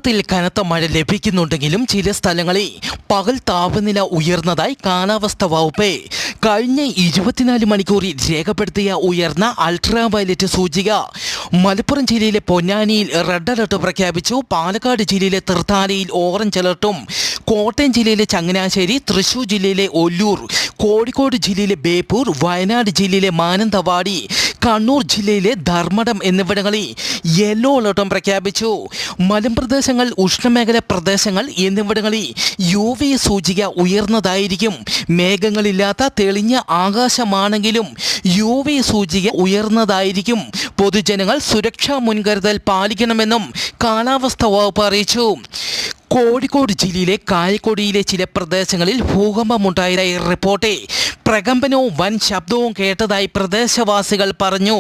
കേരളത്തിൽ കനത്ത മഴ ലഭിക്കുന്നുണ്ടെങ്കിലും ചില സ്ഥലങ്ങളിൽ പകൽ താപനില ഉയർന്നതായി കാലാവസ്ഥാ വകുപ്പ് കഴിഞ്ഞ 24 മണിക്കൂറിൽ രേഖപ്പെടുത്തിയ ഉയർന്ന അൾട്രാ വയലറ്റ് സൂചിക മലപ്പുറം ജില്ലയിലെ പൊന്നാനിയിൽ റെഡ് അലർട്ട് പ്രഖ്യാപിച്ചു. പാലക്കാട് ജില്ലയിലെ തൃത്താലയിൽ ഓറഞ്ച് അലർട്ടും, കോട്ടയം ജില്ലയിലെ ചങ്ങനാശ്ശേരി, തൃശൂർ ജില്ലയിലെ ഒല്ലൂർ, കോഴിക്കോട് ജില്ലയിലെ ബേപ്പൂർ, വയനാട് ജില്ലയിലെ മാനന്തവാടി, കണ്ണൂർ ജില്ലയിലെ ധർമ്മടം എന്നിവിടങ്ങളിൽ യെല്ലോ അലർട്ടും പ്രഖ്യാപിച്ചു. മലമ്പ്രദേശങ്ങൾ, ഉഷ്ണമേഖല പ്രദേശങ്ങൾ എന്നിവിടങ്ങളിൽ UV സൂചിക ഉയർന്നതായിരിക്കും. മേഘങ്ങളില്ലാത്ത തെളിഞ്ഞ ആകാശമാണെങ്കിലും UV സൂചിക ഉയർന്നതായിരിക്കും. പൊതുജനങ്ങൾ സുരക്ഷാ മുൻകരുതൽ പാലിക്കണമെന്നും കാലാവസ്ഥാ വകുപ്പ് അറിയിച്ചു. കോഴിക്കോട് ജില്ലയിലെ കായക്കൊടിയിലെ ചില പ്രദേശങ്ങളിൽ ഭൂകമ്പമുണ്ടായതായി റിപ്പോർട്ട്. പ്രകമ്പനവും വൻ ശബ്ദവും കേട്ടതായി പ്രദേശവാസികൾ പറഞ്ഞു.